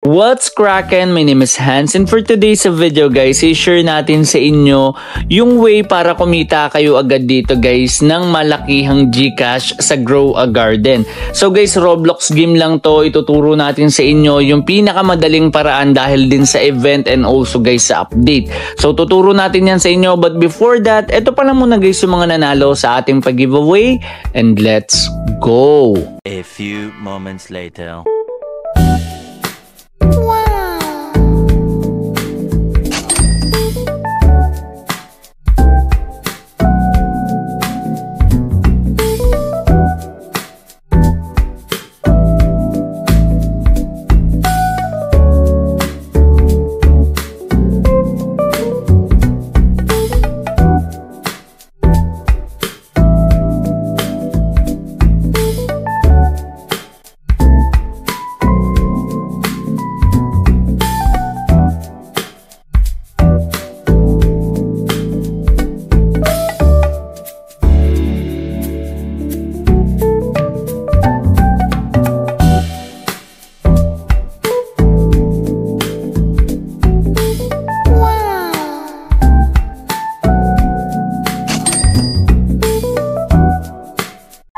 What's crackin'? My name is Hans, and for today's video guys, i-share natin sa inyo yung way para kumita kayo agad dito guys ng malakihang GCash sa Grow a Garden. So guys, Roblox game lang to. Ituturo natin sa inyo yung pinakamadaling paraan dahil din sa event and also guys sa update. So tuturo natin yan sa inyo, but before that, ito pa lang muna guys yung mga nanalo sa ating pag-giveaway, and let's go! A few moments later.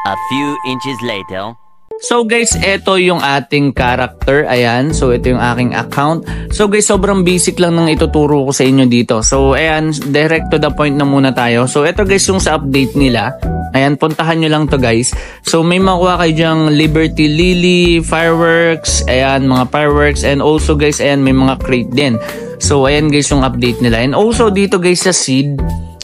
A few inches later. So guys, ito yung ating character. Ayan, so ito yung aking account. So guys, sobrang basic lang ng ituturo ko sa inyo dito. So ayan, direct to the point na muna tayo. So ito guys yung sa update nila. Ayan, puntahan nyo lang to guys. So may makuha kayo dyang Liberty Lily, fireworks, ayan, mga fireworks, and also guys, ayan, may mga crate din. So ayan guys yung update nila. And also dito guys sa seed,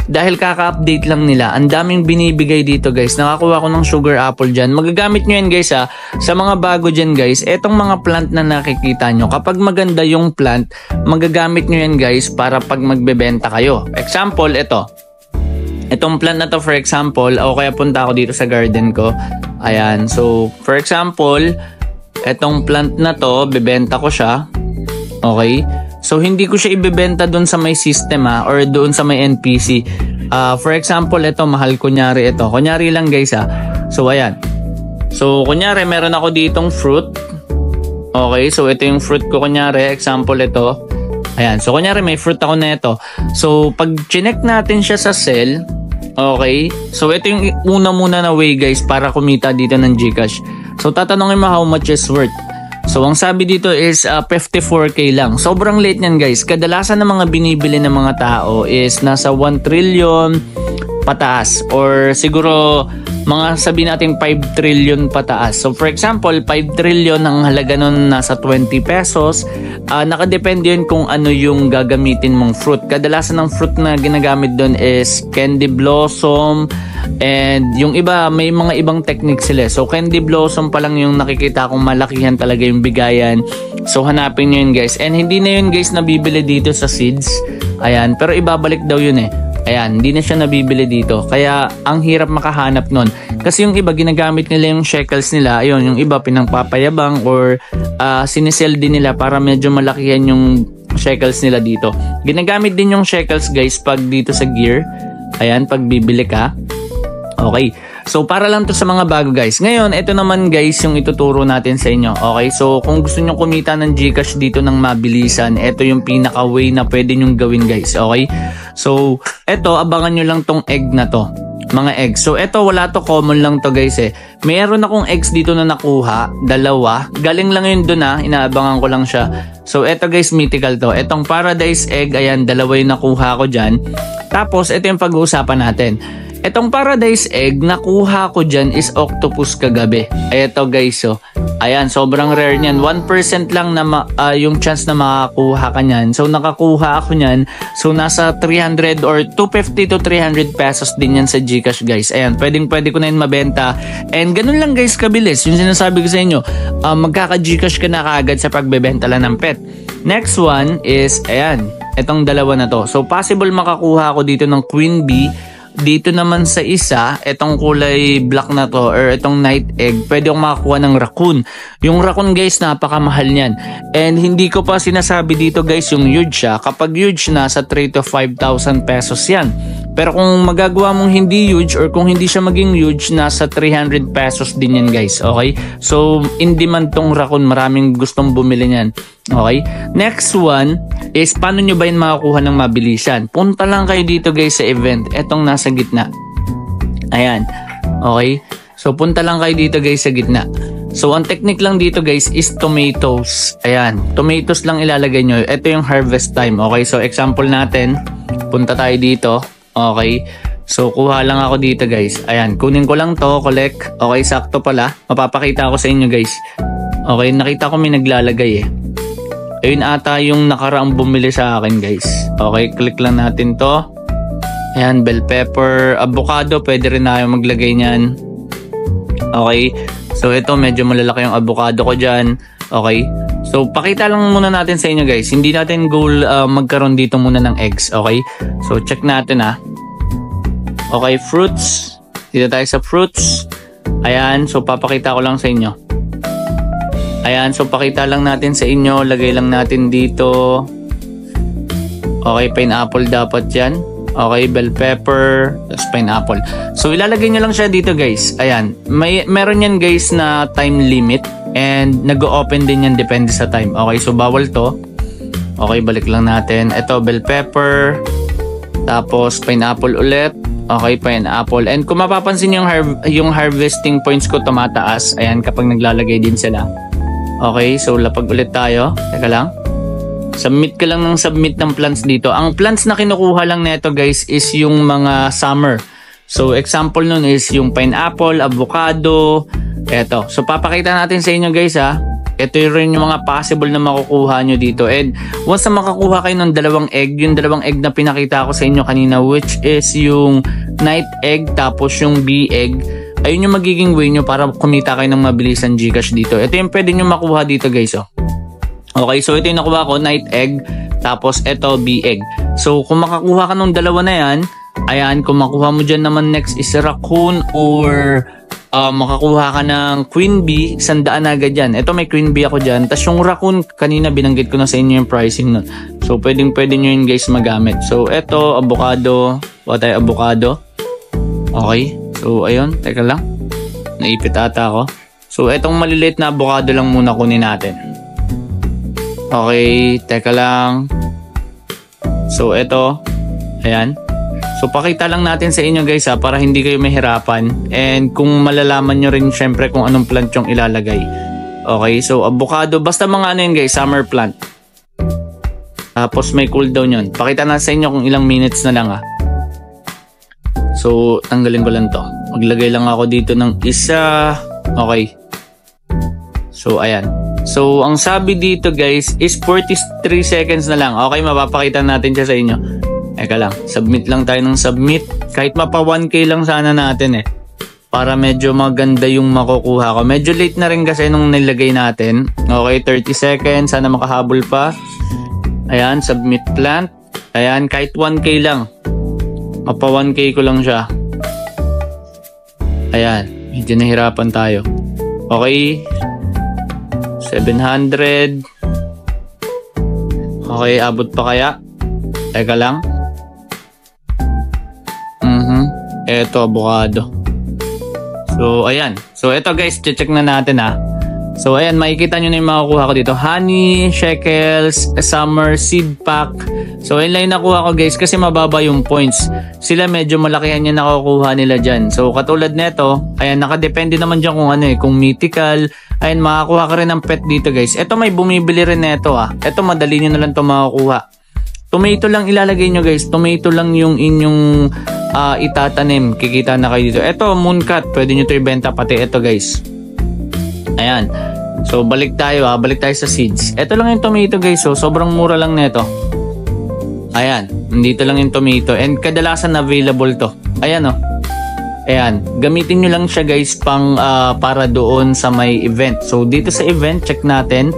dahil kaka-update lang nila, ang daming binibigay dito guys. Nakakuha ko ng sugar apple dyan. Magagamit nyo yan guys ha. Sa mga bago dyan guys, etong mga plant na nakikita nyo, kapag maganda yung plant, magagamit nyo yan guys para pag magbebenta kayo. Example, ito. Itong plant na to for example, o kaya punta ako dito sa garden ko. Ayan, so for example, etong plant na to, bebenta ko siya. Okay? So hindi ko siya ibebenta doon sa may system or doon sa may NPC. For example, ito mahal kunyari ito. Kunyari lang guys So ayan. So kunyari meron ako ditong fruit. Okay, so ito yung fruit ko kunyari, example ito. Ayan, so kunyari may fruit ako na ito. So pag chinek natin siya sa sell, okay, so ito yung una-muna na way guys para kumita dito ng GCash. So tatanungin mo how much is worth. So ang sabi dito is 54k lang. Sobrang late niyan guys. Kadalasan ng mga binibili ng mga tao is nasa 1 trillion pataas, or siguro mga sabi natin 5 trillion pataas. So for example, 5 trillion ang halaga nun nasa 20 pesos. Nakadepende yun kung ano yung gagamitin mong fruit. Kadalasan ng fruit na ginagamit doon is candy blossom, and yung iba may mga ibang technique sila. So candy blossom pa lang yung nakikita kong malakihan talaga yung bigayan. So hanapin nyo yun guys. And hindi na yun guys nabibili dito sa seeds. Ayan, pero ibabalik daw yun Ayan, hindi na siya nabibili dito. Kaya ang hirap makahanap nun. Kasi yung iba ginagamit nila yung shekels nila. Ayun, yung iba pinangpapayabang or sinisell din nila para medyo malakihan yung shekels nila dito. Ginagamit din yung shekels guys pag dito sa gear. Ayan, pag bibili ka. Okay. So para lang to sa mga bago guys. Ngayon, ito naman guys yung ituturo natin sa inyo. Okay, so kung gusto nyo kumita ng GCash dito ng mabilisan, ito yung pinaka way na pwede nyong gawin guys. Okay, so ito, abangan nyo lang tong egg na to, mga eggs. So ito, wala to, common lang to guys Meron akong eggs dito na nakuha, dalawa. Galing lang yun dun inaabangan ko lang siya. So ito guys, mythical to. Etong paradise egg, ayan, dalawa yung nakuha ko dyan. Tapos ito yung pag-uusapan natin. Etong paradise egg, nakuha ko dyan is octopus kagabi. Eto guys, ayan, sobrang rare niyan. 1% lang na yung chance na makakuha ka niyan. So nakakuha ako niyan. So nasa 300 or 250 to 300 pesos din yan sa GCash guys. Ayan, pwede ko na yun mabenta. And ganun lang guys kabilis. Yung sinasabi ko sa inyo, magkaka-GCash ka na kaagad sa pagbebenta lang ng pet. Next one is, ayan, etong dalawa na to. So possible makakuha ako dito ng queen bee. Dito naman sa isa, itong kulay black na to or itong night egg, pwede akong makakuha ng raccoon. Yung raccoon guys, napakamahal niyan. And hindi ko pa sinasabi dito guys yung huge siya. Kapag huge na, sa 3 to 5,000 pesos yan. Pero kung magagawa mong hindi huge or kung hindi siya maging huge, nasa 300 pesos din yan guys. Okay? So in demand tong raccoon, maraming gustong bumili niyan. Okay? Next one is paano nyo ba yun makakuha ng mabilisan? Punta lang kayo dito guys sa event. Etong nasa gitna. Ayan. Okay? So punta lang kayo dito guys sa gitna. So ang technique lang dito guys is tomatoes. Ayan. Tomatoes lang ilalagay nyo. Ito yung harvest time. Okay? So example natin. Punta tayo dito. Okay. So kuha lang ako dito guys. Ayan. Kunin ko lang to. Collect. Okay. Sakto pala. Mapapakita ko sa inyo guys. Okay. Nakita ko may naglalagay eh. Ayun ata yung nakaraang bumili sa akin guys. Okay. Click lang natin to. Ayan. Bell pepper. Avocado. Pwede rin na yung maglagay nyan. Okay. So ito medyo malalaki yung avocado ko dyan. Okay. So pakita lang muna natin sa inyo guys. Hindi natin goal magkaroon dito muna ng eggs. Okay. So check natin ha. Okay. Fruits. Dito tayo sa fruits. Ayan. So papakita ko lang sa inyo. Ayan. So pakita lang natin sa inyo. Lagay lang natin dito. Okay. Pineapple dapat yan. Okay, bell pepper, tapos pineapple. So ilalagay nyo lang siya dito guys. Ayan, meron yan guys na time limit and nag-open din yan depende sa time. Okay, so bawal to. Okay, balik lang natin. Ito, bell pepper, tapos pineapple ulit. Okay, pineapple. And kung mapapansin yung harvesting points ko tumataas. Ayan, kapag naglalagay din sila. Okay, so lapag ulit tayo. Teka lang. Submit ka lang ng submit ng plants dito. Ang plants na kinukuha lang neto guys is yung mga summer. So example nun is yung pineapple, avocado, eto. So papakita natin sa inyo guys ha. Ito rin yung mga possible na makukuha nyo dito. And once na makakuha kayo ng dalawang egg, yung dalawang egg na pinakita ko sa inyo kanina, which is yung night egg tapos yung bee egg, ayun yung magiging way nyo para kumita kayo ng mabilisan Gcash dito. Ito yung pwede nyo makuha dito guys oh. Okay, so ito yung nakuha ko, night egg, tapos ito, bee egg. So, kung makakuha ka ng dalawa na yan, ayan, kung makuha mo dyan naman next is raccoon or makakuha ka ng queen bee, 100 na agad yan. Ito may queen bee ako dyan. Tapos yung raccoon, kanina binanggit ko na sa inyo yung pricing nun. So, pwede nyo yun guys magamit. So, ito, avocado. Kuha tayo avocado. Okay, so ayun, teka lang. Naipit ata ako. So, itong maliliit na avocado lang muna kunin natin. Okay, teka lang. So, ito. Ayan. So, pakita lang natin sa inyo guys ha, para hindi kayo mahirapan. And kung malalaman nyo rin syempre kung anong plant yung ilalagay. Okay, so avocado. Basta mga ano yun guys, summer plant. Tapos may cooldown yun. Pakita na sa inyo kung ilang minutes na lang ha. So, tanggalin ko lang to. Maglagay lang ako dito ng isa. Okay. So, ayan. So, ang sabi dito guys is 43 seconds na lang. Okay, mapapakita natin siya sa inyo. Eka lang, submit lang tayo ng submit. Kahit mapa 1K lang sana natin eh. Para medyo maganda yung makukuha ko. Medyo late na rin kasi nung nilagay natin. Okay, 30 seconds. Sana makahabol pa. Ayan, submit plant. Ayan, kahit 1K lang. Mapa 1K ko lang siya. Ayan, medyo nahirapan tayo. Okay. 700. Okay, abot pa kaya? Teka lang. Eto, avocado. So, ayan. So, eto guys, check na natin ha. So, ayan, makikita nyo na yung makukuha ko dito. Honey, shekels, summer, seed pack. So, ayan lang yung nakuha ko guys kasi mababa yung points. Sila medyo malakihan yung nakukuha nila dyan. So, katulad neto, ayan, nakadepende naman dyan kung ano eh, kung mythical. Ayan, makakuha ka rin ng pet dito guys. Ito may bumibili rin neto ha. Ito madali nyo na lang ito makakuha. Tomato lang ilalagay nyo guys. Tomato lang yung inyong itatanim. Kikita na kayo dito. Ito, mooncat. Pwede nyo ito ibenta pati ito guys. Ayan. So, balik tayo ha. Balik tayo sa seeds. Ito lang yung tomato guys. So, sobrang mura lang neto. Ayan. Nandito lang yung tomato. And kadalasan available to. Ayan o. Ayan. Gamitin nyo lang siya guys para doon sa may event. So, dito sa event, check natin.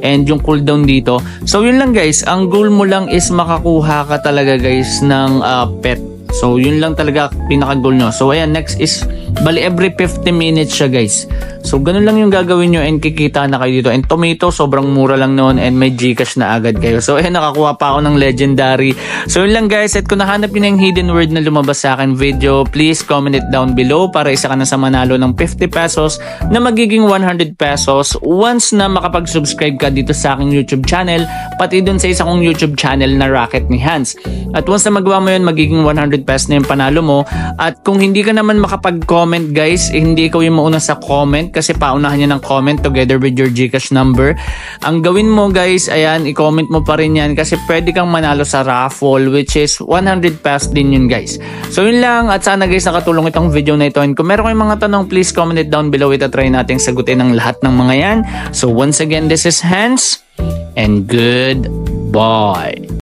And yung cooldown dito. So, yun lang guys. Ang goal mo lang is makakuha ka talaga guys ng pet. So, yun lang talaga pinaka-goal nyo. So, ayan. Next is, bali every 50 minutes siya guys. So ganun lang yung gagawin nyo and kikita na kayo dito. And tomato, sobrang mura lang noon and may Gcash na agad kayo. So ayan, nakakuha pa ako ng legendary. So yun lang guys, at kung nahanap nyo na yung hidden word na lumabas sa akin video, please comment it down below para isa ka na sa manalo ng 50 pesos na magiging 100 pesos once na makapag-subscribe ka dito sa aking YouTube channel, pati dun sa isa kong YouTube channel na Racket ni Hans. At once na magawa mo yun, magiging 100 pesos na yung panalo mo. At kung hindi ka naman makapag-comment guys, hindi ikaw yung mauna sa comment kasi paunahan niya ng comment together with your Gcash number. Ang gawin mo guys, ayan, i-comment mo pa rin yan kasi pwede kang manalo sa raffle which is 100 pesos din yun guys. So yun lang, at sana guys nakatulong itong video na ito. And kung meron kayong mga tanong, please comment it down below. Itatry natin sagutin ang lahat ng mga yan. So once again, this is Hans and goodbye.